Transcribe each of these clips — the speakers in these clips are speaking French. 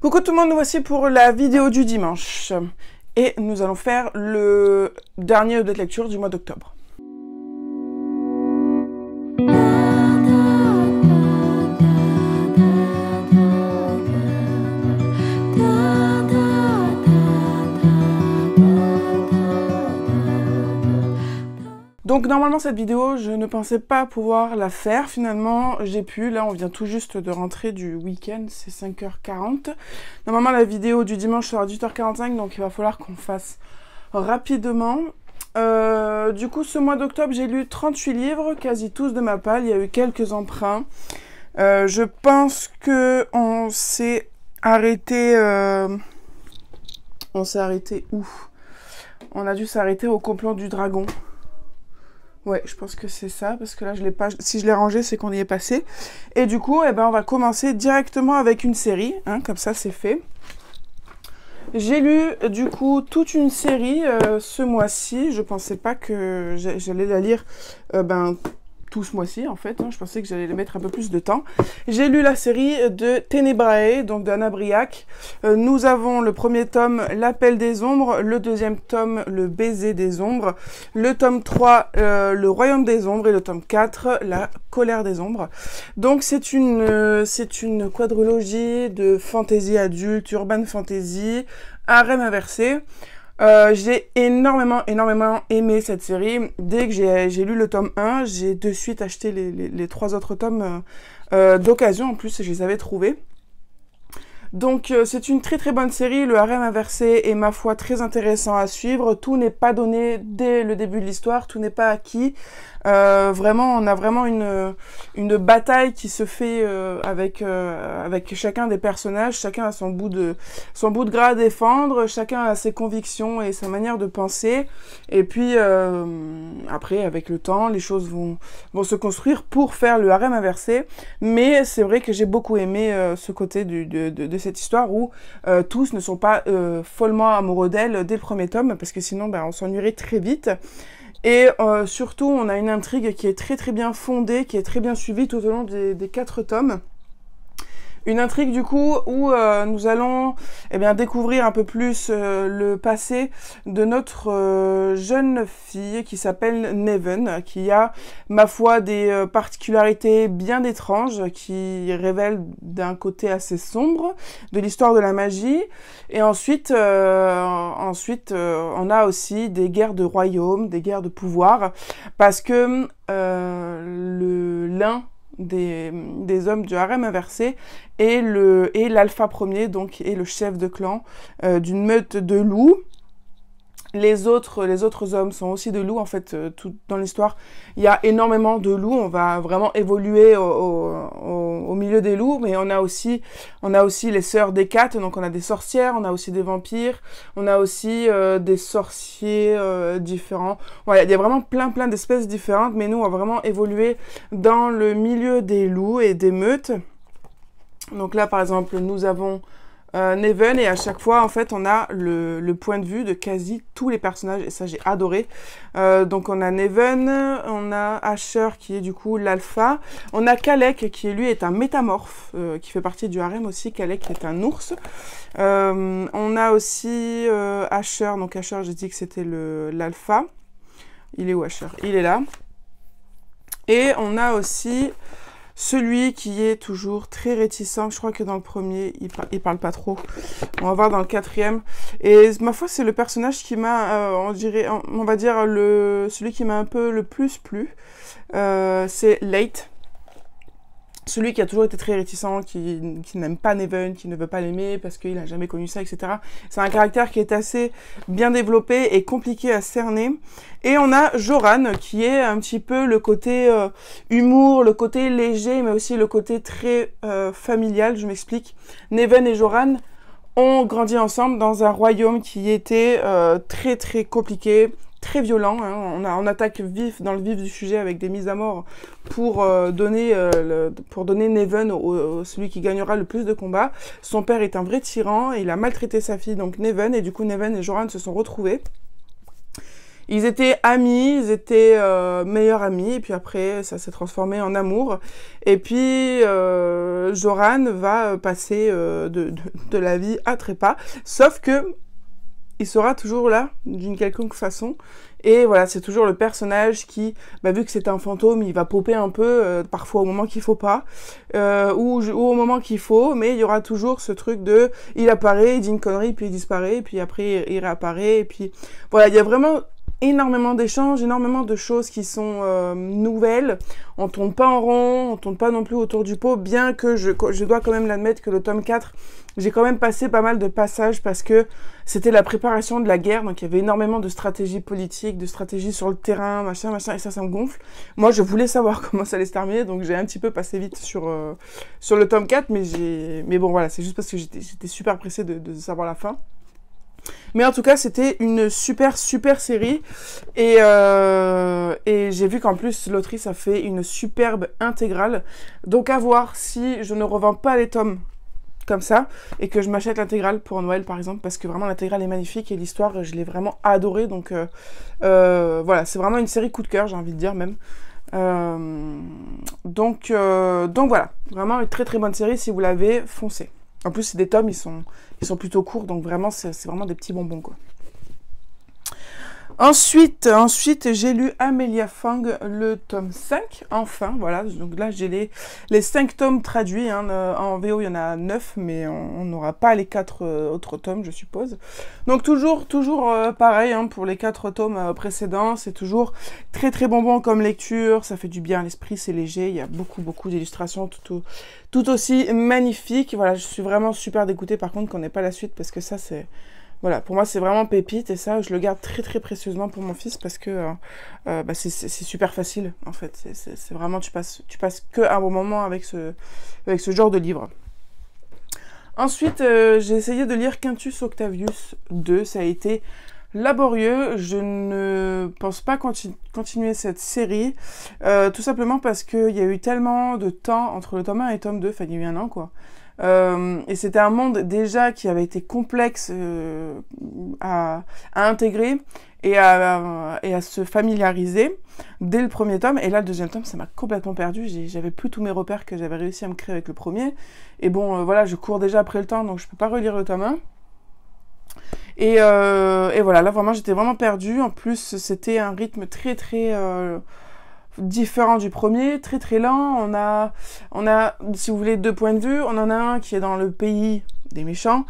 Coucou tout le monde, nous voici pour la vidéo du dimanche. Et nous allons faire le dernier update lecture du mois d'octobre. Donc normalement cette vidéo, je ne pensais pas pouvoir la faire, finalement j'ai pu, là on vient tout juste de rentrer du week-end, c'est 5h40. Normalement la vidéo du dimanche sera 18h45, donc il va falloir qu'on fasse rapidement. Du coup ce mois d'octobre j'ai lu 38 livres, quasi tous de ma part, il y a eu quelques emprunts. Je pense que on s'est arrêté... On s'est arrêté où? On a dû s'arrêter au complot du dragon. Ouais, je pense que c'est ça, parce que là, je l'ai pas. Si je l'ai rangé, c'est qu'on y est passé. Et du coup, eh ben, on va commencer directement avec une série, hein, comme ça, c'est fait. J'ai lu, du coup, toute une série ce mois-ci. Je pensais pas que j'allais la lire, tout ce mois-ci, en fait. Hein. Je pensais que j'allais les mettre un peu plus de temps. J'ai lu la série de Tenebrae, donc d'Anna Briac. Nous avons le premier tome, L'Appel des Ombres, le deuxième tome, Le Baiser des Ombres, le tome 3, Le Royaume des Ombres, et le tome 4, La Colère des Ombres. Donc c'est une quadrilogie de fantasy adulte, urban fantasy, harem inversé. J'ai énormément aimé cette série. Dès que j'ai lu le tome 1, j'ai de suite acheté les 3 autres tomes d'occasion. En plus, je les avais trouvés. Donc c'est une très bonne série, le harem inversé est ma foi très intéressant à suivre, tout n'est pas donné dès le début de l'histoire, tout n'est pas acquis, vraiment on a vraiment une bataille qui se fait avec chacun des personnages, chacun a son bout de gras à défendre, chacun a ses convictions et sa manière de penser, et puis après avec le temps les choses vont se construire pour faire le harem inversé, mais c'est vrai que j'ai beaucoup aimé ce côté de cette histoire où tous ne sont pas follement amoureux d'elle dès le premier tome, parce que sinon on s'ennuierait très vite. Et surtout, on a une intrigue qui est très bien fondée, qui est très bien suivie tout au long des 4 tomes. Une intrigue du coup où nous allons découvrir un peu plus le passé de notre jeune fille qui s'appelle Neven, qui a, ma foi, des particularités bien étranges qui révèlent d'un côté assez sombre de l'histoire de la magie. Et ensuite, on a aussi des guerres de royaume, des guerres de pouvoir, parce que l'un des hommes du harem inversé et l'alpha premier, donc est le chef de clan d'une meute de loups. Les autres hommes sont aussi de loups, en fait, tout dans l'histoire, il y a énormément de loups, on va vraiment évoluer au milieu des loups, mais on a aussi les sœurs d'Hécate, donc on a des sorcières, on a aussi des vampires, on a aussi des sorciers différents. Voilà, il y a vraiment plein d'espèces différentes, mais nous, on va vraiment évoluer dans le milieu des loups et des meutes. Donc là, par exemple, nous avons Neven, et à chaque fois en fait on a le point de vue de quasi tous les personnages, et ça j'ai adoré. Donc on a Neven, on a Asher qui est du coup l'alpha, on a Kalek qui lui est un métamorphe qui fait partie du harem aussi. Kalek est un ours. On a aussi Asher, donc Asher j'ai dit que c'était l'alpha. Il est où Asher? Il est là. Et on a aussi celui qui est toujours très réticent, je crois que dans le premier, il parle pas trop. On va voir dans le 4e. Et ma foi, c'est le personnage qui m'a, on va dire, celui qui m'a un peu le plus plu. C'est Late. Celui qui a toujours été très réticent, qui n'aime pas Neven, qui ne veut pas l'aimer parce qu'il n'a jamais connu ça, etc. C'est un caractère qui est assez bien développé et compliqué à cerner. Et on a Joran, qui est un petit peu le côté humour, le côté léger, mais aussi le côté très familial, je m'explique. Neven et Joran ont grandi ensemble dans un royaume qui était très compliqué, très violent, hein. On attaque dans le vif du sujet avec des mises à mort pour donner Neven celui qui gagnera le plus de combats. Son père est un vrai tyran et il a maltraité sa fille, donc Neven, et du coup Neven et Joran se sont retrouvés. Ils étaient amis, ils étaient meilleurs amis, et puis après, ça s'est transformé en amour. Et puis, Joran va passer de la vie à trépas, sauf que il sera toujours là, d'une quelconque façon. Et voilà, c'est toujours le personnage qui, vu que c'est un fantôme, il va popper un peu, parfois au moment qu'il faut pas, ou au moment qu'il faut, mais il y aura toujours ce truc de, il apparaît, il dit une connerie, puis il disparaît, puis après il réapparaît, et puis voilà, il y a vraiment énormément d'échanges, énormément de choses qui sont nouvelles. On tourne pas en rond, on tourne pas non plus autour du pot, bien que je dois quand même l'admettre que le tome 4, j'ai quand même passé pas mal de passages parce que c'était la préparation de la guerre, donc il y avait énormément de stratégie politique, de stratégie sur le terrain, machin, et ça me gonfle. Moi, je voulais savoir comment ça allait se terminer, donc j'ai un petit peu passé vite sur le tome 4, mais bon, voilà, c'est juste parce que j'étais super pressée de savoir la fin. Mais en tout cas, c'était une super série. Et j'ai vu qu'en plus, l'autrice a fait une superbe intégrale. Donc à voir si je ne revends pas les tomes comme ça et que je m'achète l'intégrale pour Noël, par exemple, parce que vraiment l'intégrale est magnifique et l'histoire, je l'ai vraiment adorée. Donc voilà, c'est vraiment une série coup de cœur, j'ai envie de dire même. Donc voilà, vraiment une très bonne série. Si vous l'avez, foncez. En plus, c'est des tomes, ils sont plutôt courts, donc vraiment, c'est vraiment des petits bonbons, quoi. Ensuite, j'ai lu Amelia Fang, le tome 5, enfin, voilà. Donc là, j'ai les 5 tomes traduits, hein. En VO, il y en a 9, mais on n'aura pas les 4 autres tomes, je suppose. Donc toujours pareil, hein, pour les 4 tomes précédents, c'est toujours très bonbon comme lecture, ça fait du bien à l'esprit, c'est léger, il y a beaucoup d'illustrations tout aussi magnifiques. Voilà, je suis vraiment super dégoûtée par contre qu'on n'ait pas la suite, parce que ça, c'est... Voilà, pour moi, c'est vraiment pépite, et ça, je le garde très précieusement pour mon fils, parce que c'est super facile, en fait. C'est vraiment, tu passes que un bon moment avec ce genre de livre. Ensuite, j'ai essayé de lire Quintus Octavius 2, ça a été laborieux. Je ne pense pas continuer cette série, tout simplement parce qu'il y a eu tellement de temps entre le tome 1 et le tome 2, enfin, il y a eu un an, quoi. Et c'était un monde déjà qui avait été complexe à intégrer et à se familiariser dès le premier tome. Et là, le deuxième tome, ça m'a complètement perdu. J'avais plus tous mes repères que j'avais réussi à me créer avec le premier. Et bon, voilà, je cours déjà après le temps, donc je peux pas relire le tome 1. Et voilà, là, vraiment, j'étais vraiment perdue. En plus, c'était un rythme très différent du premier, très lent. On a, si vous voulez, 2 points de vue. On en a un qui est dans le pays des méchants,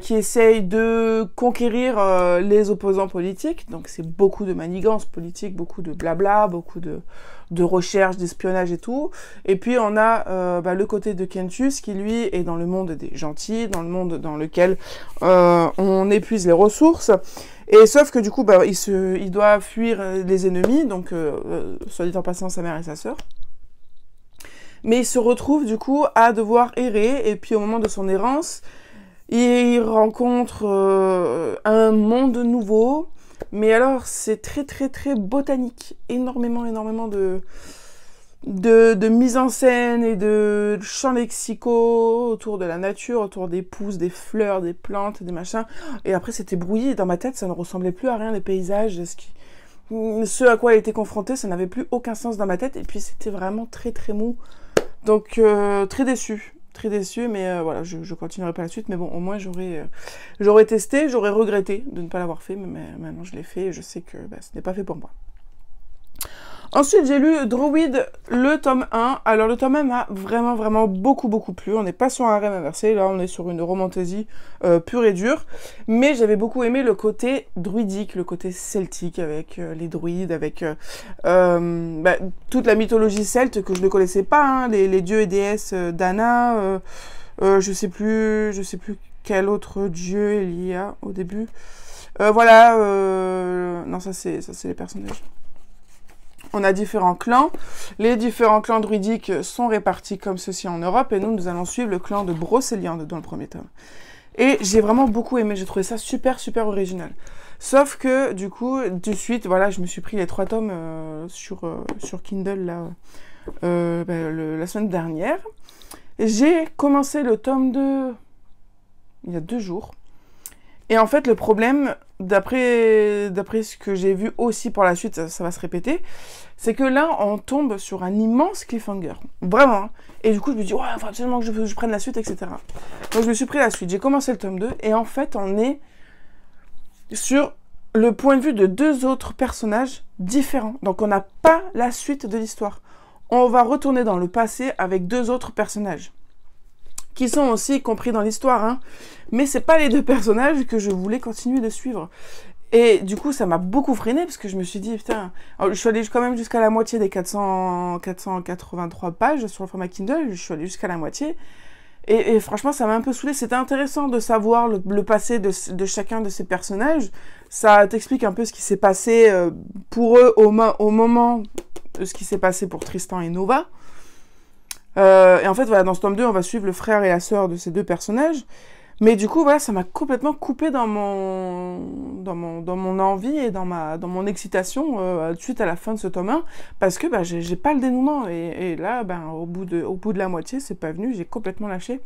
qui essaye de conquérir les opposants politiques. Donc c'est beaucoup de manigance politique, beaucoup de blabla, beaucoup de recherche, d'espionnage et tout. Et puis on a le côté de Quintus qui lui est dans le monde des gentils, dans le monde dans lequel on épuise les ressources. Et sauf que du coup, il doit fuir les ennemis, donc soit dit en passant sa mère et sa sœur. Mais il se retrouve du coup à devoir errer, et puis au moment de son errance, il rencontre un monde nouveau. Mais alors, c'est très botanique, énormément de mise en scène et de champs lexicaux autour de la nature, autour des pousses, des fleurs, des plantes, des machins. Et après, c'était brouillé. Dans ma tête, ça ne ressemblait plus à rien, les paysages. Ce à quoi elle était confrontée, ça n'avait plus aucun sens dans ma tête. Et puis, c'était vraiment très mou. Donc, très déçue, mais voilà, je continuerai pas la suite. Mais bon, au moins, j'aurais testé, j'aurais regretté de ne pas l'avoir fait. Mais maintenant, je l'ai fait et je sais que ce n'est pas fait pour moi. Ensuite, j'ai lu Druid, le tome 1. Alors, le tome 1 m'a vraiment beaucoup plu. On n'est pas sur un rêve inversé. Là, on est sur une romantasy pure et dure. Mais j'avais beaucoup aimé le côté druidique, le côté celtique, avec les druides, avec toute la mythologie celte que je ne connaissais pas, hein, les dieux et déesses d'Anna. Je sais plus quel autre dieu il y a au début. Voilà. Non, ça, c'est les personnages. On a différents clans. Les différents clans druidiques sont répartis comme ceci en Europe. Et nous allons suivre le clan de Brocéliande dans le premier tome. Et j'ai vraiment beaucoup aimé. J'ai trouvé ça super original. Sauf que, du coup, de suite, voilà, je me suis pris les 3 tomes sur Kindle, là, la semaine dernière. J'ai commencé le tome 2 il y a 2 jours. Et en fait, le problème, d'après ce que j'ai vu aussi pour la suite, ça va se répéter, c'est que là, on tombe sur un immense cliffhanger. Vraiment. Hein. Et du coup, je me dis, ouais, il faut absolument que je prenne la suite, etc. Donc, je me suis pris la suite. J'ai commencé le tome 2. Et en fait, on est sur le point de vue de 2 autres personnages différents. Donc, on n'a pas la suite de l'histoire. On va retourner dans le passé avec 2 autres personnages. Qui sont aussi compris dans l'histoire. Hein. Mais c'est pas les 2 personnages que je voulais continuer de suivre. Et du coup, ça m'a beaucoup freiné parce que je me suis dit, putain, alors, je suis allée quand même jusqu'à la moitié des 483 pages sur le format Kindle, je suis allée jusqu'à la moitié. Et franchement, ça m'a un peu saoulée. C'était intéressant de savoir le passé de chacun de ces personnages. Ça t'explique un peu ce qui s'est passé pour eux au moment de ce qui s'est passé pour Tristan et Nova. Et en fait, voilà, dans ce tome 2, on va suivre le frère et la sœur de ces 2 personnages. Mais du coup, voilà, ça m'a complètement coupé dans mon envie et dans mon excitation suite à la fin de ce tome 1, parce que j'ai pas le dénouement. Et là, au bout de la moitié, c'est pas venu, j'ai complètement lâché.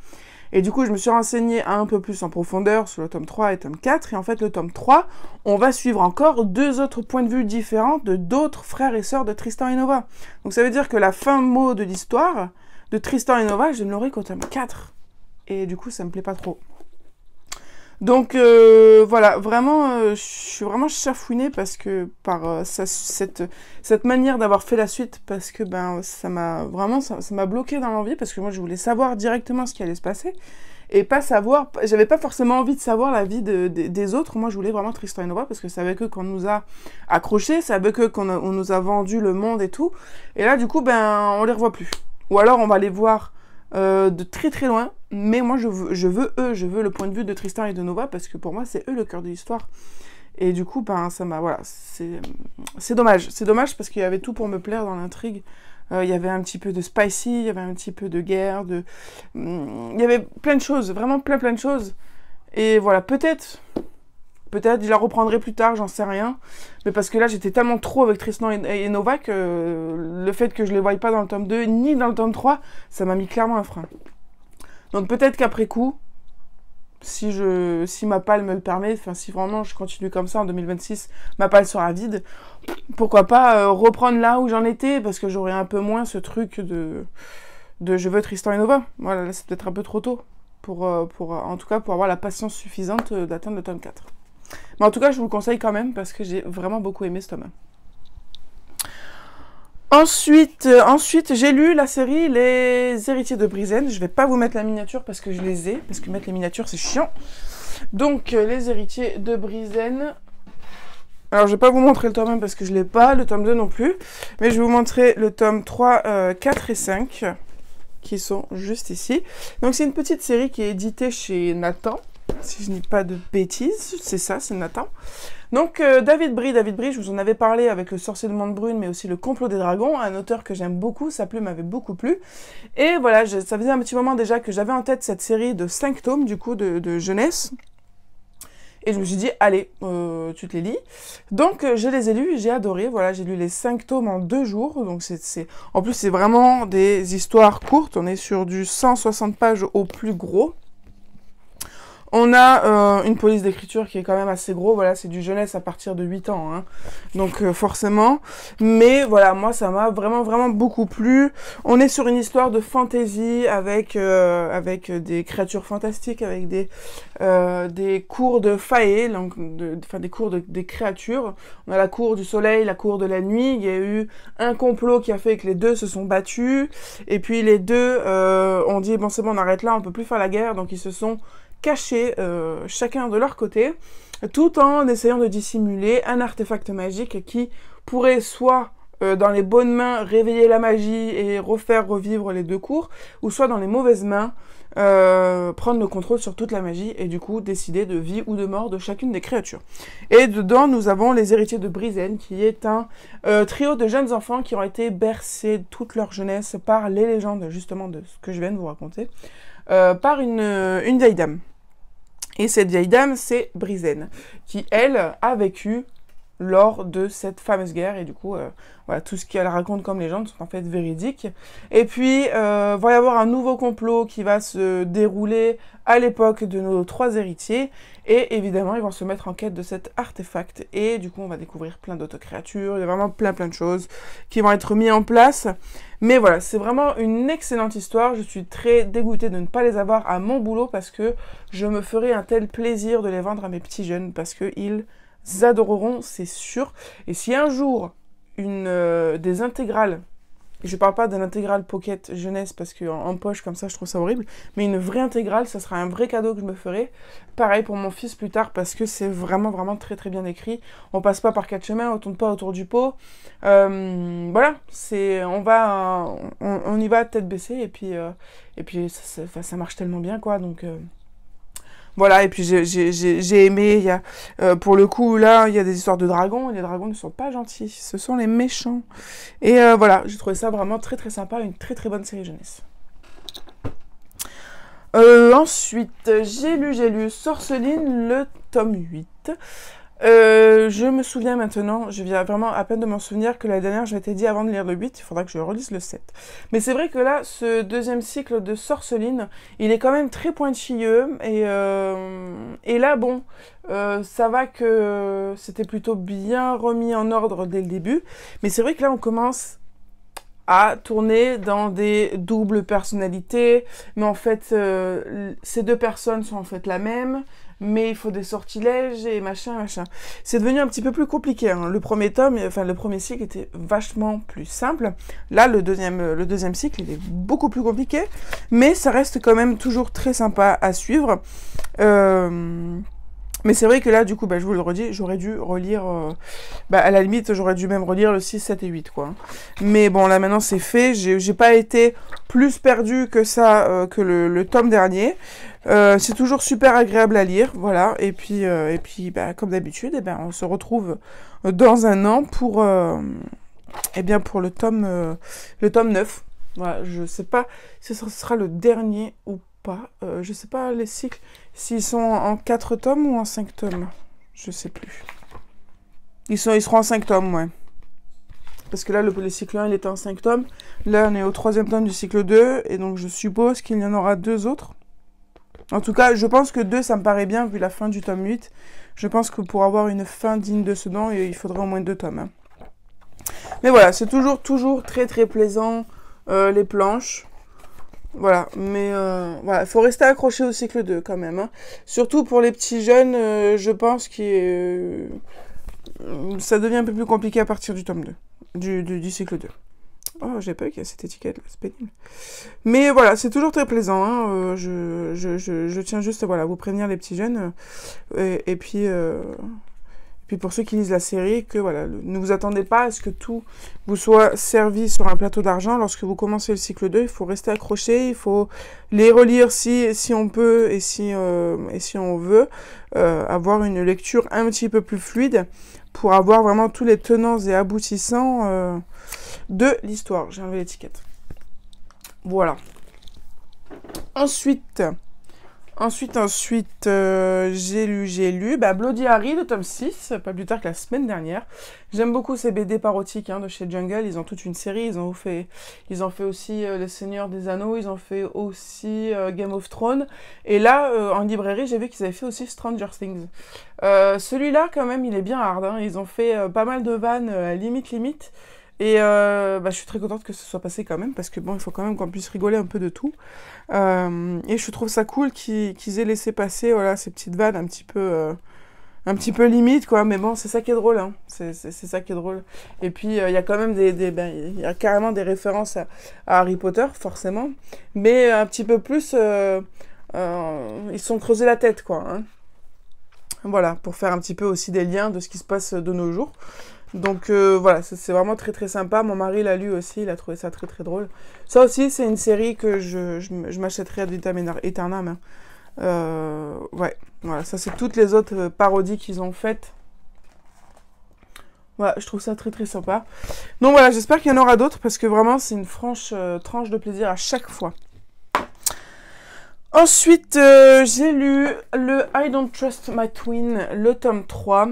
Et du coup, je me suis renseignée un peu plus en profondeur sur le tome 3 et tome 4. Et en fait, le tome 3, on va suivre encore 2 autres points de vue différents de d'autres frères et sœurs de Tristan et Nova. Donc ça veut dire que la fin mot de l'histoire de Tristan et Nova, je ne l'aurai qu'au tome 4. Et du coup, ça me plaît pas trop. Donc voilà, vraiment, je suis vraiment chafouinée parce que par cette manière d'avoir fait la suite, parce que ça m'a bloqué dans l'envie, parce que moi je voulais savoir directement ce qui allait se passer, et pas savoir, j'avais pas forcément envie de savoir la vie des autres, moi je voulais vraiment Tristan et Nova, parce que c'est avec eux qu'on nous a accrochés, c'est avec eux qu'on nous a vendu le monde et tout, et là du coup, on les revoit plus. Ou alors on va les voir de très très loin, mais moi je veux le point de vue de Tristan et de Nova, parce que pour moi c'est eux le cœur de l'histoire. Et du coup, ça m'a, voilà, c'est dommage. C'est dommage parce qu'il y avait tout pour me plaire dans l'intrigue. Il y avait un petit peu de spicy, il y avait un petit peu de guerre, il y avait plein de choses, vraiment plein de choses. Et voilà, peut-être je la reprendrai plus tard, j'en sais rien. Mais parce que là, j'étais tellement trop avec Tristan et Nova que le fait que je les voie pas dans le tome 2, ni dans le tome 3, ça m'a mis clairement un frein. Donc peut-être qu'après coup, si ma palle me le permet, enfin si vraiment je continue comme ça en 2026, ma palle sera vide, pourquoi pas reprendre là où j'en étais, parce que j'aurais un peu moins ce truc de je veux Tristan et Nova. Voilà, là c'est peut-être un peu trop tôt, en tout cas pour avoir la patience suffisante d'atteindre le tome 4. Mais en tout cas, je vous le conseille quand même, parce que j'ai vraiment beaucoup aimé ce tome 1. Ensuite, j'ai lu la série Les Héritiers de Brizen. Je vais pas vous mettre la miniature parce que je les ai, parce que mettre les miniatures c'est chiant. Donc, Les Héritiers de Brizen. Alors, je vais pas vous montrer le tome 1 parce que je l'ai pas, le tome 2 non plus. Mais je vais vous montrer le tome 3, 4 et 5, qui sont juste ici. Donc, c'est une petite série qui est éditée chez Nathan. Si je ne dis pas de bêtises, c'est ça, c'est Nathan. Donc, David Brie, je vous en avais parlé avec Le Sorcier de Montbrune, mais aussi Le Complot des Dragons, un auteur que j'aime beaucoup, sa plume m'avait beaucoup plu. Et voilà, ça faisait un petit moment déjà que j'avais en tête cette série de 5 tomes, du coup, de jeunesse. Et je me suis dit, allez, tu te les lis. Donc, je les ai lus, j'ai adoré. Voilà, j'ai lu les 5 tomes en 2 jours. Donc, en plus, c'est vraiment des histoires courtes. On est sur du 160 pages au plus gros. On a une police d'écriture qui est quand même assez gros, voilà, c'est du jeunesse à partir de 8 ans, hein. Donc forcément, mais voilà, moi ça m'a vraiment beaucoup plu. On est sur une histoire de fantasy avec des créatures fantastiques, avec des cours de fae, donc des cours des créatures. On a la cour du soleil, la cour de la nuit, il y a eu un complot qui a fait que les deux se sont battus, et puis les deux ont dit, bon c'est bon, on arrête là, on peut plus faire la guerre, donc ils se sont cachés chacun de leur côté, tout en essayant de dissimuler un artefact magique qui pourrait soit dans les bonnes mains réveiller la magie et refaire revivre les deux cours, ou soit dans les mauvaises mains prendre le contrôle sur toute la magie et du coup décider de vie ou de mort de chacune des créatures. Et dedans nous avons les héritiers de Brizen, qui est un trio de jeunes enfants qui ont été bercés toute leur jeunesse par les légendes justement de ce que je viens de vous raconter, par une vieille dame. Et cette vieille dame, c'est Brizen, qui, elle, a vécu lors de cette fameuse guerre. Et du coup, voilà, tout ce qu'elle raconte comme légende sont en fait véridiques. Et puis, va y avoir un nouveau complot qui va se dérouler à l'époque de nos 3 héritiers. Et évidemment, ils vont se mettre en quête de cet artefact. Et du coup, on va découvrir plein d'autres créatures. Il y a vraiment plein de choses qui vont être mises en place. Mais voilà, c'est vraiment une excellente histoire. Je suis très dégoûtée de ne pas les avoir à mon boulot parce que je me ferais un tel plaisir de les vendre à mes petits jeunes parce qu'ils adoreront, c'est sûr. Et si un jour, des intégrales, je parle pas d'un intégral pocket jeunesse parce qu'en poche comme ça je trouve ça horrible, mais une vraie intégrale, ça sera un vrai cadeau que je me ferai. Pareil pour mon fils plus tard parce que c'est vraiment très bien écrit. On passe pas par 4 chemins, on tourne pas autour du pot. Voilà, on y va tête baissée et puis ça marche tellement bien quoi donc. Voilà, et puis j'ai aimé, pour le coup, là, il y a des histoires de dragons, et les dragons ne sont pas gentils, ce sont les méchants. Et voilà, j'ai trouvé ça vraiment très sympa, une très bonne série jeunesse. Ensuite, j'ai lu Sorceline, le tome 8. Je me souviens maintenant, je viens vraiment à peine de m'en souvenir que la dernière, je m'étais dit avant de lire le 8, il faudra que je relise le 7. Mais c'est vrai que là, ce deuxième cycle de Sorceline, il est quand même très pointilleux. Et là, bon, ça va que c'était plutôt bien remis en ordre dès le début. Mais c'est vrai que là, on commence à tourner dans des doubles personnalités. Mais en fait, ces 2 personnes sont en fait la même. Mais il faut des sortilèges et machin. C'est devenu un petit peu plus compliqué. Hein. Le premier cycle était vachement plus simple. Là, le deuxième cycle, il est beaucoup plus compliqué. Mais ça reste quand même toujours très sympa à suivre. Mais c'est vrai que là, du coup, je vous le redis, j'aurais dû relire... à la limite, j'aurais dû même relire le 6, 7 et 8, quoi. Mais bon, là, maintenant, c'est fait. J'ai pas été plus perdue que ça, que le tome dernier. C'est toujours super agréable à lire, voilà. Et puis comme d'habitude, on se retrouve dans un an pour le tome 9. Voilà, je sais pas si ce sera le dernier ou pas. Je sais pas les cycles, s'ils sont en 4 tomes ou en 5 tomes. Je sais plus. Ils seront en 5 tomes, ouais. Parce que là, le cycle 1, il était en 5 tomes. Là, on est au 3e tome du cycle 2. Et donc, je suppose qu'il y en aura 2 autres. En tout cas, je pense que 2, ça me paraît bien, vu la fin du tome 8. Je pense que pour avoir une fin digne de ce nom, il faudrait au moins 2 tomes. Hein. Mais voilà, c'est toujours très plaisant, les planches. Voilà, mais il faut rester accroché au cycle 2 quand même. Hein. Surtout pour les petits jeunes, je pense que ça devient un peu plus compliqué à partir du tome 2, du cycle 2. Oh, j'ai pas vu qu'il y a cette étiquette, là, c'est pénible. Mais voilà, c'est toujours très plaisant. Hein. Je tiens juste à vous prévenir les petits jeunes. Et puis pour ceux qui lisent la série, que voilà, ne vous attendez pas à ce que tout vous soit servi sur un plateau d'argent. Lorsque vous commencez le cycle 2, il faut rester accroché, il faut les relire si on peut et si on veut, avoir une lecture un petit peu plus fluide pour avoir vraiment tous les tenants et aboutissants de l'histoire. J'ai enlevé l'étiquette. Voilà. Ensuite, j'ai lu Bloody Harry, le tome 6, pas plus tard que la semaine dernière. J'aime beaucoup ces BD parodiques de chez Jungle, ils ont toute une série, ils ont fait aussi Le Seigneur des Anneaux, ils ont fait aussi Game of Thrones, et là, en librairie, j'ai vu qu'ils avaient fait aussi Stranger Things. Celui-là, quand même, il est bien hard, hein. Ils ont fait pas mal de vannes, limite, et je suis très contente que ce soit passé quand même, parce que bon, il faut quand même qu'on puisse rigoler un peu de tout. Et je trouve ça cool qu'ils aient laissé passer ces petites vannes un petit peu limite, quoi. Mais bon, c'est ça qui est drôle, hein. C'est ça qui est drôle. Et puis, il y a quand même il y a carrément des références à Harry Potter, forcément. Mais un petit peu plus, ils se sont creusés la tête, quoi. Hein. Voilà, pour faire un petit peu aussi des liens de ce qui se passe de nos jours. Donc voilà, c'est vraiment très sympa. Mon mari l'a lu aussi, il a trouvé ça très drôle. Ça aussi, c'est une série que je m'achèterai ad vitam aeternam. Ouais, voilà, ça c'est toutes les autres parodies qu'ils ont faites. Voilà, je trouve ça très sympa. Donc voilà, j'espère qu'il y en aura d'autres parce que vraiment, c'est une franche tranche de plaisir à chaque fois. Ensuite, j'ai lu le I Don't Trust My Twin, le tome 3.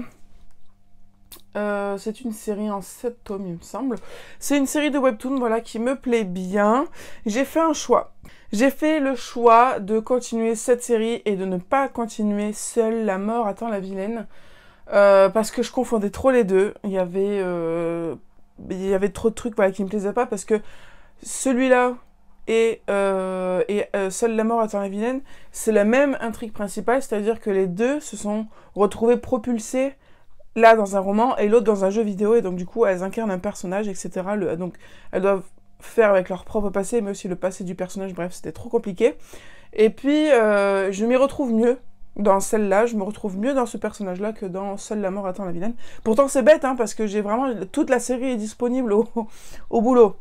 C'est une série en 7 tomes, il me semble. C'est une série de webtoons, voilà, qui me plaît bien. J'ai fait un choix. J'ai fait le choix de continuer cette série et de ne pas continuer Seule la mort attend la vilaine. Parce que je confondais trop les deux. Il y avait trop de trucs, voilà, qui me plaisaient pas, parce que celui-là Seule la mort attend la vilaine, c'est la même intrigue principale, c'est-à-dire que les deux se sont retrouvés propulsés, là dans un roman et l'autre dans un jeu vidéo, et donc du coup elles incarnent un personnage, etc. Donc elles doivent faire avec leur propre passé, mais aussi le passé du personnage, bref, c'était trop compliqué. Et puis je m'y retrouve mieux dans celle-là, je me retrouve mieux dans ce personnage-là que dans Seule la mort attend la vilaine. Pourtant c'est bête, hein, parce que j'ai vraiment... Toute la série est disponible au boulot.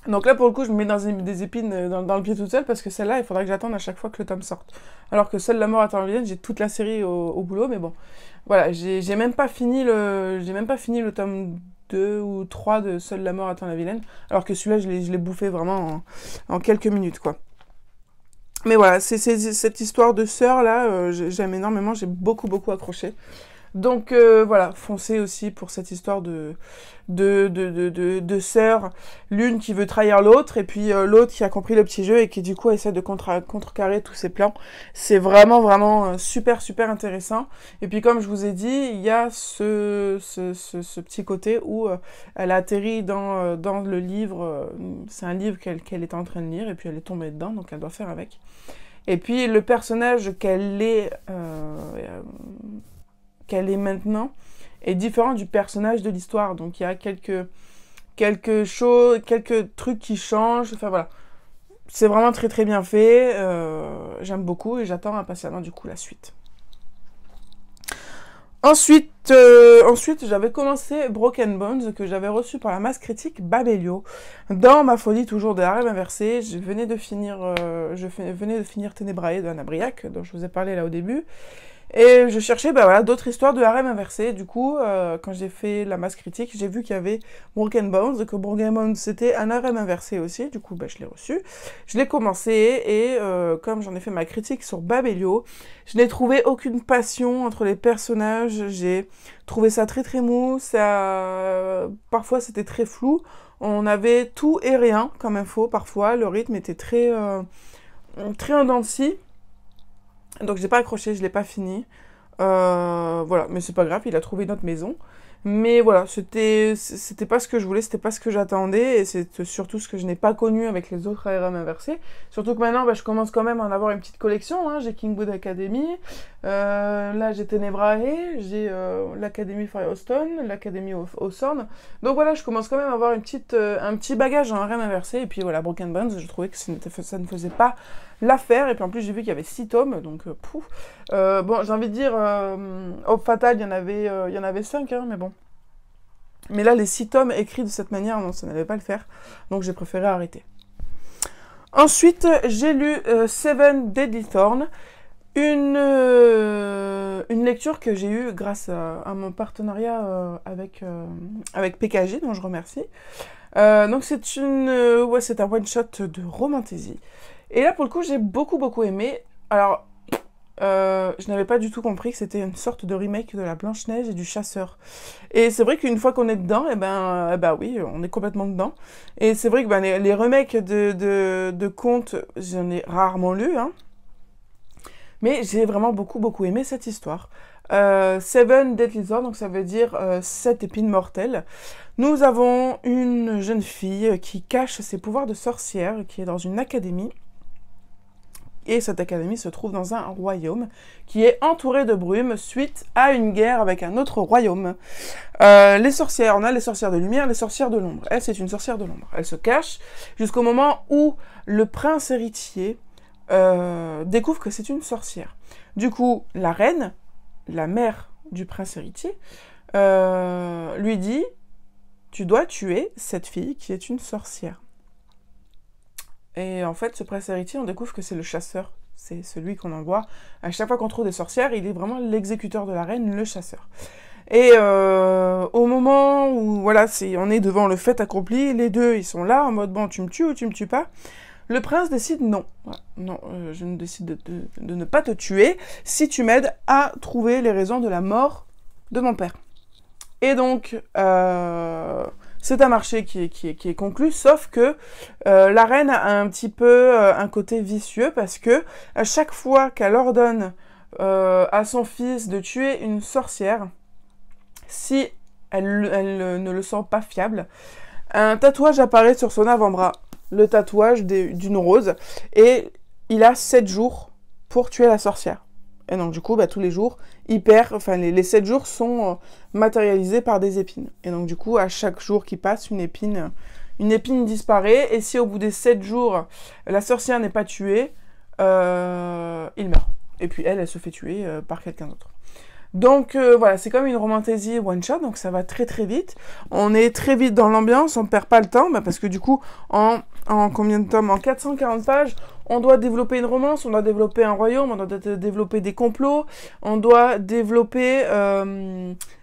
Donc là, pour le coup, je me mets dans des épines dans le pied toute seule, parce que celle-là, il faudra que j'attende à chaque fois que le tome sorte. Alors que Seule la mort attend la vilaine, j'ai toute la série au boulot, mais bon. Voilà, j'ai même pas fini le tome 2 ou 3 de Seule la mort attend la vilaine, alors que celui-là, je l'ai bouffé vraiment en quelques minutes, quoi. Mais voilà, c'est cette histoire de sœur, là, j'aime énormément, j'ai beaucoup accroché. Donc voilà, foncez aussi pour cette histoire de sœurs, l'une qui veut trahir l'autre, et puis l'autre qui a compris le petit jeu et qui du coup essaie de contrecarrer tous ses plans. C'est vraiment super intéressant. Et puis comme je vous ai dit, il y a ce petit côté où elle atterrit dans le livre, c'est un livre qu'elle est en train de lire, et puis elle est tombée dedans, donc elle doit faire avec. Et puis le personnage qu'elle est maintenant est différent du personnage de l'histoire. Donc il y a quelques trucs qui changent. Enfin voilà. C'est vraiment très bien fait. J'aime beaucoup et j'attends impatiemment du coup la suite. Ensuite, j'avais commencé Broken Bones, que j'avais reçu par la masse critique Babelio. Dans ma folie toujours de harem inversé, je venais de finir Ténébrae de Anna Briac, dont je vous ai parlé là au début. Et je cherchais d'autres histoires de harem inversé. Du coup, quand j'ai fait la masse critique, j'ai vu qu'il y avait Broken Bones, que Broken Bones c'était un harem inversé aussi. Du coup, je l'ai reçu. Je l'ai commencé et comme j'en ai fait ma critique sur Babelio, je n'ai trouvé aucune passion entre les personnages. J'ai trouvé ça très mou. Parfois, c'était très flou. On avait tout et rien comme info parfois. Le rythme était très en dents de scie. Donc j'ai pas accroché, je l'ai pas fini. Voilà, mais c'est pas grave, il a trouvé une autre maison. Mais voilà, c'était pas ce que je voulais, c'était pas ce que j'attendais, et c'est surtout ce que je n'ai pas connu avec les autres ARM inversés. Surtout que maintenant, je commence quand même à en avoir une petite collection, hein. J'ai Kingwood Academy, là j'ai Tenebrae, j'ai l'Académie Firestone, l'Académie Hawthorne. Donc voilà, je commence quand même à avoir un petit bagage en ARM inversé, et puis voilà, Broken Bones, je trouvais que ça ne faisait pas l'affaire, et puis en plus j'ai vu qu'il y avait 6 tomes, donc pouf. Bon, j'ai envie de dire, Hope Fatal, il y en avait 5, hein, mais bon. Mais là, les 6 tomes écrits de cette manière, non, ça n'allait pas le faire, donc j'ai préféré arrêter. Ensuite, j'ai lu Seven Deadly Thorns, une lecture que j'ai eue grâce à mon partenariat avec PKG, dont je remercie. Donc c'est c'est un one-shot de romantasy. Et là, pour le coup, j'ai beaucoup aimé. Alors, je n'avais pas du tout compris que c'était une sorte de remake de la Blanche-Neige et du Chasseur. Et c'est vrai qu'une fois qu'on est dedans, oui, on est complètement dedans. Et c'est vrai que les remakes de contes, j'en ai rarement lu, hein. Mais j'ai vraiment beaucoup aimé cette histoire. Seven Deadly Thorns, donc ça veut dire 7 épines mortelles. Nous avons une jeune fille qui cache ses pouvoirs de sorcière, qui est dans une académie. Et cette académie se trouve dans un royaume qui est entouré de brume suite à une guerre avec un autre royaume. Les sorcières, on a les sorcières de lumière, les sorcières de l'ombre. Elle, c'est une sorcière de l'ombre. Elle se cache jusqu'au moment où le prince héritier découvre que c'est une sorcière. Du coup, la reine, la mère du prince héritier, lui dit « Tu dois tuer cette fille qui est une sorcière ». Et en fait, ce prince héritier, on découvre que c'est le chasseur. C'est celui qu'on envoie. À chaque fois qu'on trouve des sorcières, il est vraiment l'exécuteur de la reine, le chasseur. Et au moment où on est devant le fait accompli, les deux, ils sont là, en mode « Bon, tu me tues ou tu me tues pas ?» Le prince décide « Non, je ne décide de ne pas te tuer si tu m'aides à trouver les raisons de la mort de mon père. » Et donc, c'est un marché qui est conclu, sauf que la reine a un petit peu un côté vicieux, parce que à chaque fois qu'elle ordonne à son fils de tuer une sorcière, si elle ne le sent pas fiable, un tatouage apparaît sur son avant-bras, le tatouage d'une rose, et il a 7 jours pour tuer la sorcière. Et donc du coup, tous les jours, les 7 jours sont matérialisés par des épines. Et donc du coup, à chaque jour qui passe, une épine disparaît, et si au bout des 7 jours, la sorcière n'est pas tuée, il meurt. Et puis elle se fait tuer par quelqu'un d'autre. Donc voilà, c'est comme une romantasy one shot, donc ça va très très vite. On est très vite dans l'ambiance, on perd pas le temps, parce que du coup, en combien de tomes? En 440 pages, on doit développer une romance, on doit développer un royaume, on doit développer des complots, on doit développer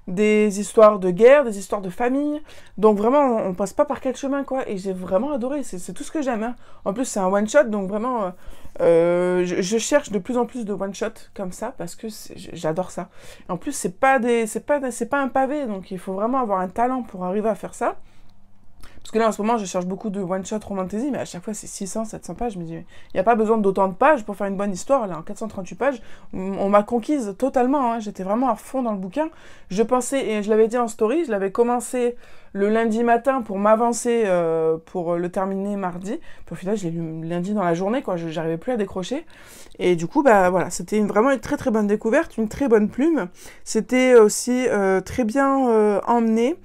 des histoires de guerre, des histoires de famille. Donc vraiment, on passe pas par quel chemin, quoi. Et j'ai vraiment adoré, c'est tout ce que j'aime. Hein. En plus, c'est un one shot, donc vraiment, je cherche de plus en plus de one shot comme ça, parce que j'adore ça. En plus, c'est pas un pavé, donc il faut vraiment avoir un talent pour arriver à faire ça. Parce que là, en ce moment, je cherche beaucoup de one-shot romantasy, mais à chaque fois, c'est 600, 700 pages. Je me dis, il n'y a pas besoin d'autant de pages pour faire une bonne histoire. Là, en 438 pages, on m'a conquise totalement. Hein. J'étais vraiment à fond dans le bouquin. Je pensais, et je l'avais dit en story, je l'avais commencé le lundi matin pour m'avancer, pour le terminer mardi. Puis au final, je l'ai lu lundi dans la journée, quoi. Je n'arrivais plus à décrocher. Et du coup, voilà, c'était vraiment une très très bonne découverte, une très bonne plume. C'était aussi très bien emmené.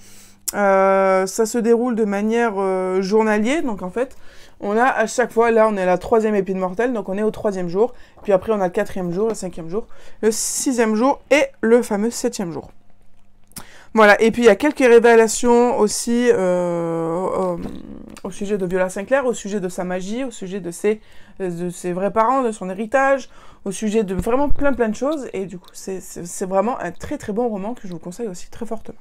Ça se déroule de manière journalière, donc en fait, on a à chaque fois, là on est à la 3e épine mortelle, donc on est au 3e jour, puis après on a le 4e jour, le 5e jour, le 6e jour et le fameux 7e jour. Voilà, et puis il y a quelques révélations aussi au sujet de Viola Sinclair, au sujet de sa magie, au sujet de ses vrais parents, de son héritage, au sujet de vraiment plein de choses, et du coup c'est vraiment un très très bon roman que je vous conseille aussi très fortement.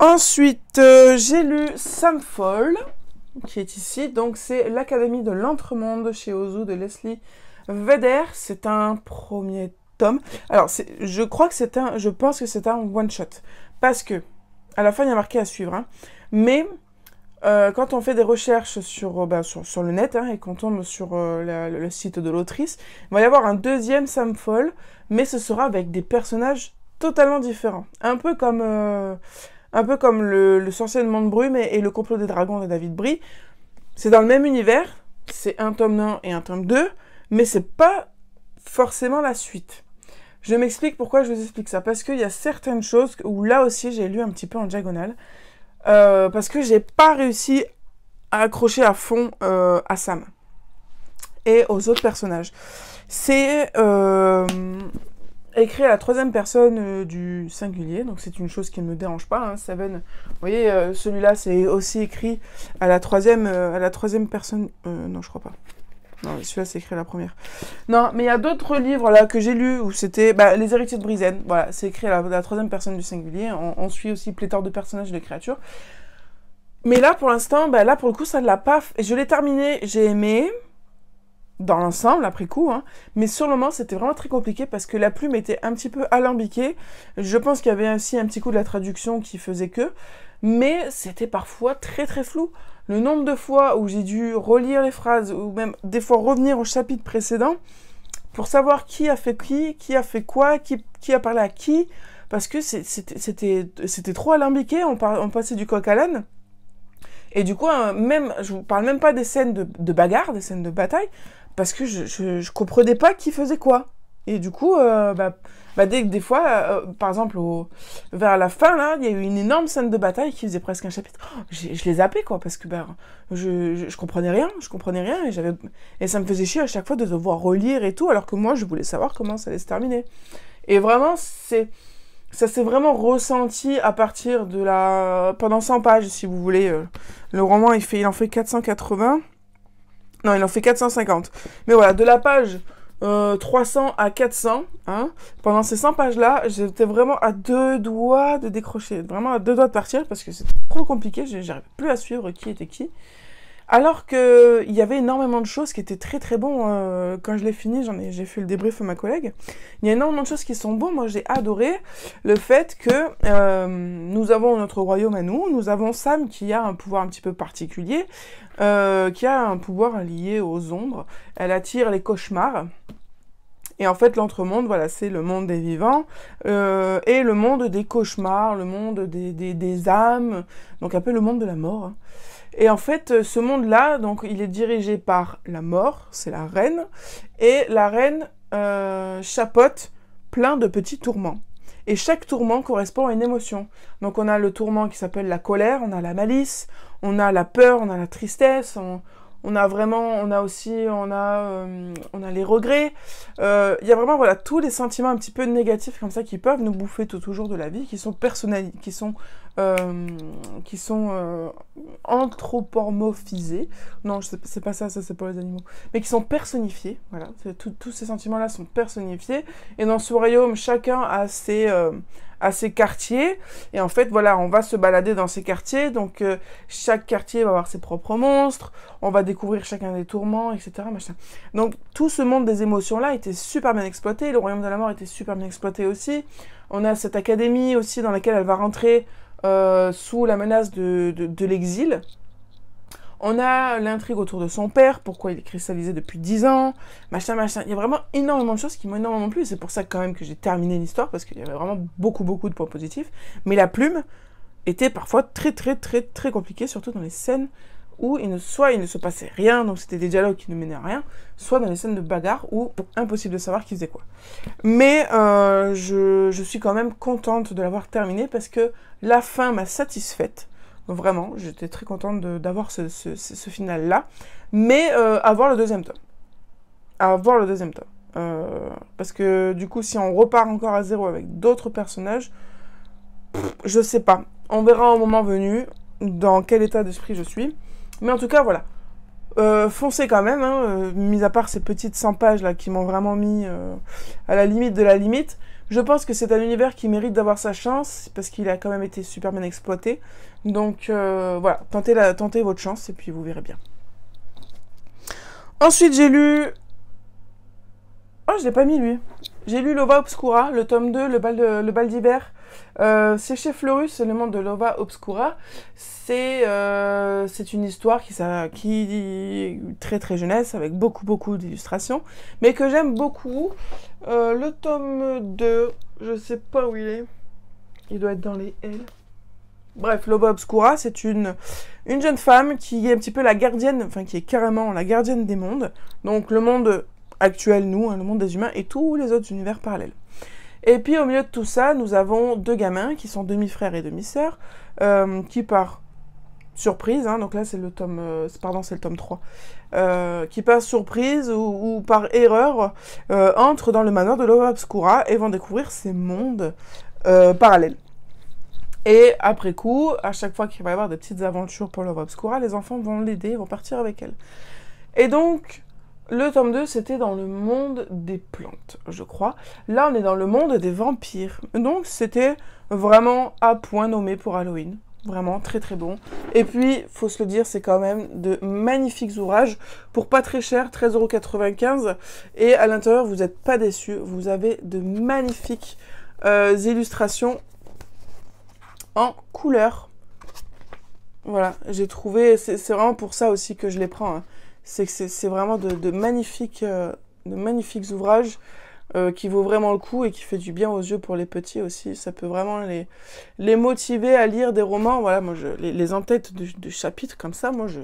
Ensuite, j'ai lu Samfol, qui est ici. Donc, c'est l'Académie de l'Entremonde chez Ozu de Leslie Vedder. C'est un premier tome. Alors, je pense que c'est un one-shot. Parce que, à la fin, il y a marqué à suivre. Hein. Mais, quand on fait des recherches sur le net, hein, et qu'on tombe sur le site de l'autrice, il va y avoir un deuxième Samfol, mais ce sera avec des personnages totalement différents. Un peu comme le sorcier de Montbrume et le complot des dragons de David Brie. C'est dans le même univers, c'est un tome 1 et un tome 2, mais c'est pas forcément la suite. Je m'explique pourquoi je vous explique ça. Parce qu'il y a certaines choses où là aussi j'ai lu un petit peu en diagonale. Parce que j'ai pas réussi à accrocher à fond à Sam et aux autres personnages. C'est écrit à la 3e personne du singulier, donc c'est une chose qui ne me dérange pas. Hein. Seven, vous voyez, celui-là c'est aussi écrit à la 3e personne. Non, je crois pas. Non, celui-là c'est écrit à la première. Non, mais il y a d'autres livres là que j'ai lus où c'était Les Héritiers de Brizen. Voilà, c'est écrit à la 3e personne du singulier. On suit aussi pléthore de personnages et de créatures. Mais là pour l'instant, là pour le coup ça ne l'a pas. Je l'ai terminé, j'ai aimé. Dans l'ensemble, après coup, hein. Mais sur le moment, c'était vraiment très compliqué parce que la plume était un petit peu alambiquée. Je pense qu'il y avait aussi un petit coup de la traduction qui faisait que, mais c'était parfois très très flou. Le nombre de fois où j'ai dû relire les phrases, ou même des fois revenir au chapitre précédent, pour savoir qui a fait qui a fait quoi, qui a parlé à qui, parce que c'était trop alambiqué, on passait du coq à l'âne. Et du coup, je vous parle même pas des scènes de bagarre, des scènes de bataille, parce que je comprenais pas qui faisait quoi. Et du coup, des fois, par exemple, vers la fin, là, il y a eu une énorme scène de bataille qui faisait presque un chapitre. Oh, je l'ai zappé, quoi, parce que je comprenais rien, et ça me faisait chier à chaque fois de devoir relire et tout, alors que moi, je voulais savoir comment ça allait se terminer. Et vraiment, ça s'est vraiment ressenti à partir de pendant 100 pages, si vous voulez. Le roman, il en fait 480. Non, il en fait 450. Mais voilà, de la page 300 à 400, hein, pendant ces 100 pages-là, j'étais vraiment à 2 doigts de décrocher. Vraiment à 2 doigts de partir, parce que c'était trop compliqué, j'arrivais plus à suivre qui était qui. Alors que il y avait énormément de choses qui étaient très très bons. Quand je l'ai fini, j'ai fait le débrief à ma collègue. Il y a énormément de choses qui sont bons. Moi, j'ai adoré le fait que nous avons notre royaume à nous. Nous avons Sam qui a un pouvoir un petit peu particulier, qui a un pouvoir lié aux ombres. Elle attire les cauchemars. Et en fait, l'entremonde, voilà, c'est le monde des vivants et le monde des cauchemars, le monde des âmes, donc un peu le monde de la mort. Hein. Et en fait, ce monde-là, donc, il est dirigé par la mort, c'est la reine, et la reine chapeaute plein de petits tourments. Et chaque tourment correspond à une émotion. Donc on a le tourment qui s'appelle la colère, on a la malice, on a la peur, on a la tristesse, on a vraiment, on a les regrets. Il y a vraiment voilà tous les sentiments un petit peu négatifs comme ça qui peuvent nous bouffer toujours de la vie, qui sont anthropomorphisés. Non, c'est pas ça, c'est pour les animaux. Mais qui sont personnifiés. Voilà, tous ces sentiments-là sont personnifiés. Et dans ce royaume, chacun a ses quartiers. Et en fait, voilà, on va se balader dans ces quartiers. Donc, chaque quartier va avoir ses propres monstres. On va découvrir chacun des tourments, etc. Machin. Donc, tout ce monde des émotions-là était super bien exploité. Le royaume de la mort était super bien exploité aussi. On a cette académie aussi dans laquelle elle va rentrer sous la menace de l'exil. On a l'intrigue autour de son père, pourquoi il est cristallisé depuis 10 ans, machin. Il y a vraiment énormément de choses qui m'ont énormément plu. C'est pour ça quand même que j'ai terminé l'histoire, parce qu'il y avait vraiment beaucoup de points positifs. Mais la plume était parfois très compliquée, surtout dans les scènes où soit il ne se passait rien, donc c'était des dialogues qui ne menaient à rien, soit dans les scènes de bagarre où impossible de savoir qui faisait quoi. Mais je suis quand même contente de l'avoir terminé, parce que la fin m'a satisfaite. Vraiment, j'étais très contente d'avoir ce final-là. Mais à voir le deuxième tome. Parce que du coup, si on repart encore à zéro avec d'autres personnages, je sais pas. On verra au moment venu dans quel état d'esprit je suis. Mais en tout cas, voilà. Foncez quand même, hein, mis à part ces petites 100 pages là qui m'ont vraiment mis à la limite de la limite. Je pense que c'est un univers qui mérite d'avoir sa chance, parce qu'il a quand même été super bien exploité. Donc voilà, tentez votre chance et puis vous verrez bien. Ensuite, j'ai lu... Oh, je l'ai pas mis lui. J'ai lu Lova Obscura, le tome 2, le bal d'hiver. C'est chez Fleurus, c'est le monde de Lova Obscura. C'est une histoire qui est très jeunesse, avec beaucoup d'illustrations, mais que j'aime beaucoup. Le tome 2, je sais pas où il est. Il doit être dans les L. Bref, Lova Obscura, c'est une jeune femme qui est un petit peu la gardienne, enfin qui est carrément la gardienne des mondes. Donc le monde actuel, nous, hein, le monde des humains, et tous les autres univers parallèles. Et puis au milieu de tout ça, nous avons deux gamins qui sont demi-frères et demi-sœurs, qui par surprise, hein, donc là c'est le tome 3, qui par surprise ou par erreur entrent dans le manoir de Lova Obscura et vont découvrir ces mondes parallèles. Et après coup, à chaque fois qu'il va y avoir des petites aventures pour Lova Obscura, les enfants vont l'aider, vont partir avec elle. Et donc, le tome 2, c'était dans le monde des plantes, je crois. Là, on est dans le monde des vampires. Donc, c'était vraiment à point nommé pour Halloween. Vraiment très bon. Et puis, faut se le dire, c'est quand même de magnifiques ouvrages pour pas très cher, 13,95 €. Et à l'intérieur, vous n'êtes pas déçus. Vous avez de magnifiques illustrations en couleur. Voilà, j'ai trouvé, c'est vraiment pour ça aussi que je les prends. Hein. C'est que c'est vraiment de magnifiques ouvrages qui vaut vraiment le coup et qui fait du bien aux yeux pour les petits aussi. Ça peut vraiment les motiver à lire des romans. Voilà, moi, les en-têtes de chapitres comme ça, moi, je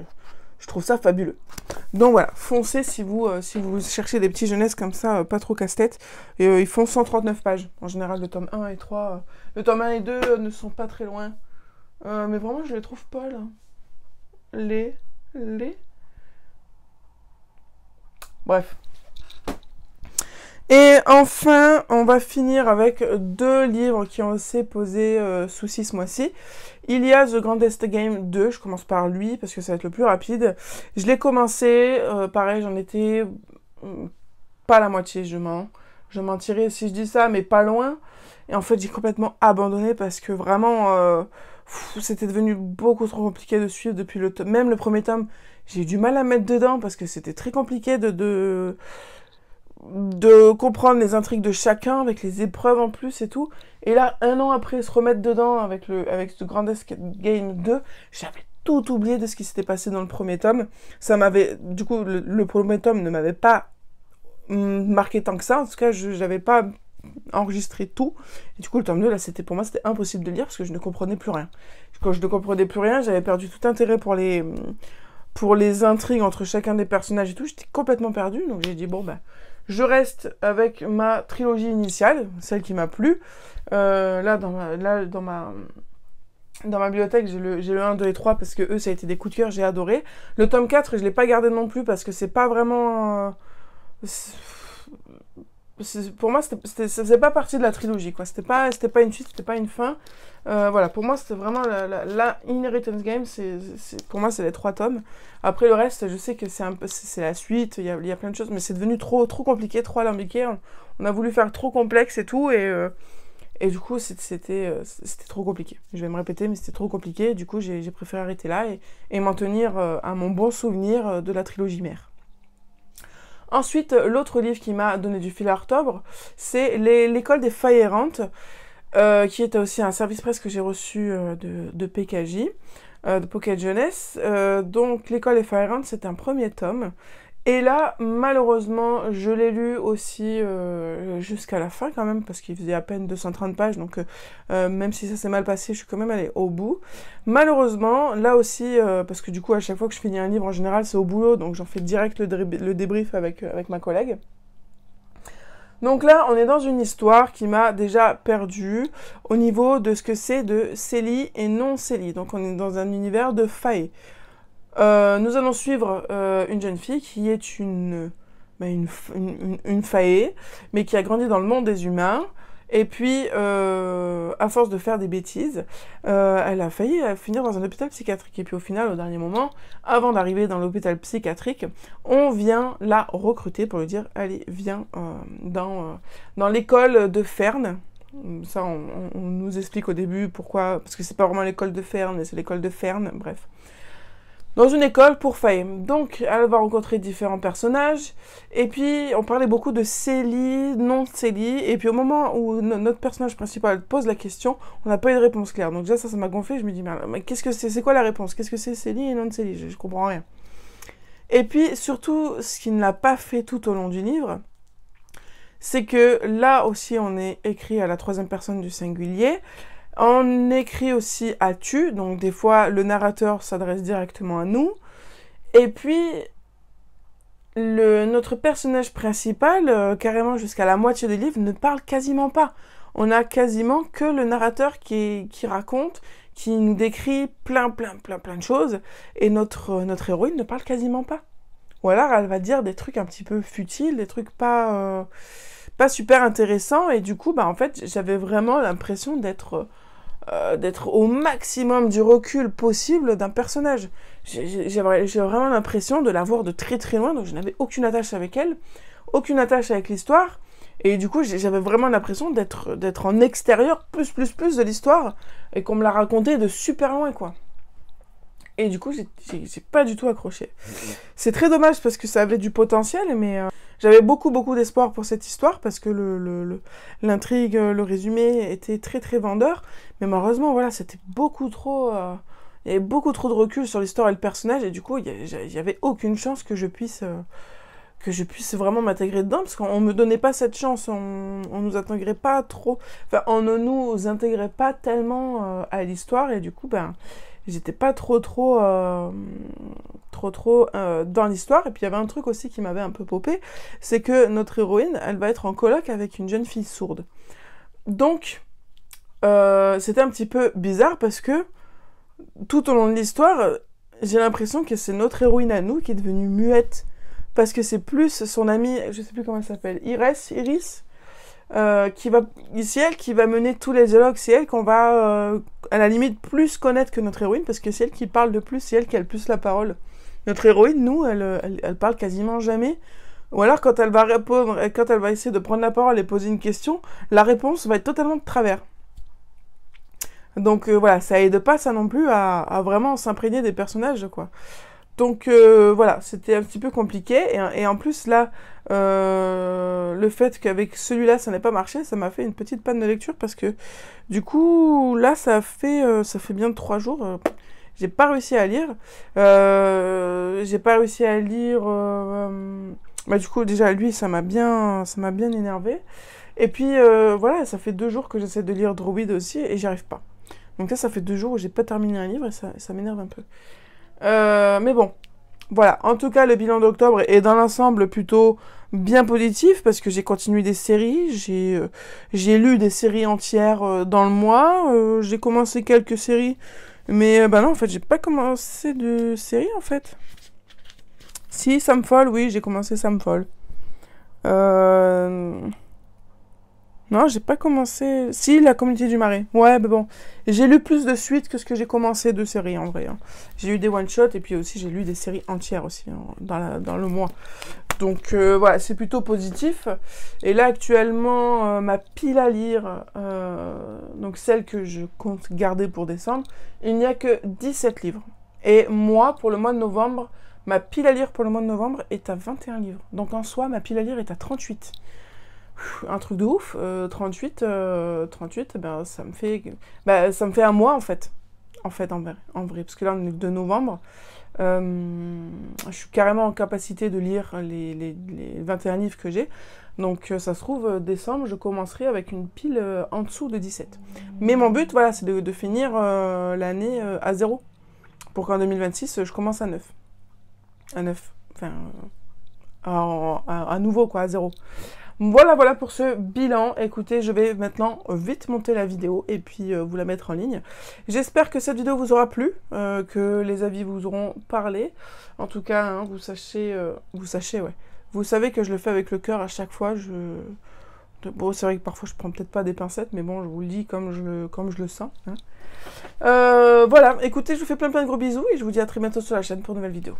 trouve ça fabuleux. Donc voilà, foncez si vous cherchez des petits jeunesses comme ça, pas trop casse-tête. Et ils font 139 pages. En général, le tome 1 et 3... le tome 1 et 2 ne sont pas très loin. Mais vraiment, je les trouve pas, là. Bref. Et enfin, on va finir avec deux livres qui ont été posés soucis ce mois-ci. Il y a The Grandest Game 2, je commence par lui parce que ça va être le plus rapide. Je l'ai commencé, pareil, j'en étais pas la moitié, je mentirais si je dis ça, mais pas loin. Et en fait, j'ai complètement abandonné parce que vraiment, c'était devenu beaucoup trop compliqué de suivre depuis même le premier tome. J'ai eu du mal à mettre dedans parce que c'était très compliqué de comprendre les intrigues de chacun avec les épreuves en plus et tout. Et là, 1 an après, se remettre dedans avec ce Grand Escape Game 2, j'avais tout oublié de ce qui s'était passé dans le premier tome. Ça m'avait, du coup, le premier tome ne m'avait pas marqué tant que ça. En tout cas, je n'avais pas enregistré tout. Et du coup, le tome 2, là, pour moi, c'était impossible de lire parce que je ne comprenais plus rien. Quand je ne comprenais plus rien, j'avais perdu tout intérêt pour les intrigues entre chacun des personnages et tout. J'étais complètement perdue. Donc, j'ai dit, bon, bah, je reste avec ma trilogie initiale, celle qui m'a plu. Là, dans ma bibliothèque, j'ai le 1, 2 et 3 parce que eux, ça a été des coups de cœur, j'ai adoré. Le tome 4, je l'ai pas gardé non plus parce que c'est pas vraiment... pour moi, ça faisait pas partie de la trilogie, quoi. C'était pas une suite, c'était pas une fin. Voilà, pour moi, c'était vraiment la Inheritance Game. Pour moi, c'est les 3 tomes. Après, le reste, je sais que c'est la suite, il y a plein de choses, mais c'est devenu trop compliqué, trop alambiqué. On a voulu faire trop complexe et tout, et du coup, c'était trop compliqué. Je vais me répéter, mais c'était trop compliqué. Du coup, j'ai préféré arrêter là et m'en tenir à mon bon souvenir de la trilogie mère. Ensuite, l'autre livre qui m'a donné du fil à retordre, c'est l'école des failles errantes, qui était aussi un service presse que j'ai reçu de PKJ, de Pocket Jeunesse. Donc, l'école des failles errantes, c'est un premier tome. Et là, malheureusement, je l'ai lu aussi jusqu'à la fin quand même, parce qu'il faisait à peine 230 pages, donc même si ça s'est mal passé, je suis quand même allée au bout. Malheureusement, là aussi, parce que du coup, à chaque fois que je finis un livre, en général, c'est au boulot, donc j'en fais direct le débrief avec ma collègue. Donc là, on est dans une histoire qui m'a déjà perdue au niveau de ce que c'est de Célie et non Célie. Donc on est dans un univers de failles. Nous allons suivre une jeune fille qui est une faillée, mais qui a grandi dans le monde des humains. Et puis, à force de faire des bêtises, elle a failli finir dans un hôpital psychiatrique. Et puis au final, au dernier moment, avant d'arriver dans l'hôpital psychiatrique, on vient la recruter pour lui dire « Allez, viens dans l'école de Fern ». Ça, on nous explique au début pourquoi, parce que c'est pas vraiment l'école de Fern, mais c'est l'école de Fern, bref. Dans une école pour failles. Donc, elle va rencontrer différents personnages. Et puis, on parlait beaucoup de Célie, non Célie. Et puis, au moment où notre personnage principal pose la question, on n'a pas eu de réponse claire. Donc, déjà, ça m'a gonflé. Je me dis, mais qu'est-ce que c'est quoi la réponse? Qu'est-ce que c'est Célie et non Célie? Je comprends rien. Et puis, surtout, ce qui ne l'a pas fait tout au long du livre, c'est que là aussi, on est écrit à la 3e personne du singulier. On écrit aussi à tu, donc des fois le narrateur s'adresse directement à nous. Et puis, notre personnage principal, carrément jusqu'à la moitié du livre, ne parle quasiment pas. On a quasiment que le narrateur qui raconte, qui nous décrit plein de choses, et notre héroïne ne parle quasiment pas. Ou alors elle va dire des trucs un petit peu futiles, des trucs pas super intéressants, et du coup, en fait, j'avais vraiment l'impression d'être au maximum du recul possible d'un personnage. J'ai vraiment l'impression de la voir de très très loin, donc je n'avais aucune attache avec elle, aucune attache avec l'histoire, et du coup j'avais vraiment l'impression d'être en extérieur plus de l'histoire, et qu'on me la racontait de super loin, quoi. Et du coup, j'ai pas du tout accroché. C'est très dommage parce que ça avait du potentiel, mais j'avais beaucoup d'espoir pour cette histoire parce que l'intrigue, le résumé était très très vendeur. Mais malheureusement, voilà, c'était beaucoup trop... il y avait beaucoup trop de recul sur l'histoire et le personnage, et du coup, il y avait aucune chance que je puisse vraiment m'intégrer dedans, parce qu'on me donnait pas cette chance, on nous intégrait pas trop... Enfin, on ne nous intégrait pas tellement à l'histoire, et du coup, j'étais pas trop dans l'histoire. Et puis il y avait un truc aussi qui m'avait un peu popé, c'est que notre héroïne, elle va être en coloc avec une jeune fille sourde. Donc, c'était un petit peu bizarre parce que tout au long de l'histoire, j'ai l'impression que c'est notre héroïne à nous qui est devenue muette. Parce que c'est plus son amie, je sais plus comment elle s'appelle, Iris, c'est elle qui va mener tous les dialogues, c'est elle qu'on va à la limite plus connaître que notre héroïne, parce que c'est elle qui parle de plus, c'est elle qui a le plus la parole. Notre héroïne, nous, elle parle quasiment jamais, ou alors quand elle va répondre, quand elle va essayer de prendre la parole et poser une question, la réponse va être totalement de travers. Donc voilà, ça aide pas ça non plus à vraiment s'imprégner des personnages, quoi. Donc voilà, c'était un petit peu compliqué. Et en plus, là, le fait qu'avec celui-là, ça n'ait pas marché, ça m'a fait une petite panne de lecture parce que du coup, là, ça fait bien 3 jours. J'ai pas réussi à lire. J'ai pas réussi à lire. Bah, du coup, déjà, lui, ça m'a bien énervé. Et puis, voilà, ça fait 2 jours que j'essaie de lire Druid aussi et j'y arrive pas. Donc là, ça fait 2 jours où j'ai pas terminé un livre et ça m'énerve un peu. Mais bon, voilà. En tout cas, le bilan d'octobre est dans l'ensemble plutôt bien positif parce que j'ai continué des séries, j'ai lu des séries entières dans le mois, j'ai commencé quelques séries, mais bah non, en fait, j'ai pas commencé de série en fait. Si, Samfall, oui, j'ai commencé Samfall. Euh... Non, j'ai pas commencé. Si, La Communauté du Marais. Ouais, mais bon. J'ai lu plus de suites que ce que j'ai commencé de séries en vrai, hein. J'ai lu des one-shots et puis aussi j'ai lu des séries entières aussi hein, dans le mois. Donc voilà, c'est plutôt positif. Et là actuellement, ma pile à lire, donc celle que je compte garder pour décembre, il n'y a que 17 livres. Et moi, pour le mois de novembre, ma pile à lire pour le mois de novembre est à 21 livres. Donc en soi, ma pile à lire est à 38. Un truc de ouf, 38, ben, ça me fait un mois en fait, en vrai, parce que là on est de novembre, je suis carrément en capacité de lire les 21 livres que j'ai, donc ça se trouve, décembre, je commencerai avec une pile en dessous de 17. Mais mon but, voilà, c'est de finir l'année à 0, pour qu'en 2026, je commence à 9. À 9, enfin, à nouveau quoi, à 0. Voilà pour ce bilan. Écoutez, je vais maintenant vite monter la vidéo et puis vous la mettre en ligne. J'espère que cette vidéo vous aura plu, que les avis vous auront parlé. En tout cas, hein, vous savez que je le fais avec le cœur à chaque fois. Bon, c'est vrai que parfois je prends peut-être pas des pincettes, mais bon, je vous le dis comme je le sens, hein. Voilà, écoutez, je vous fais plein de gros bisous et je vous dis à très bientôt sur la chaîne pour une nouvelle vidéo.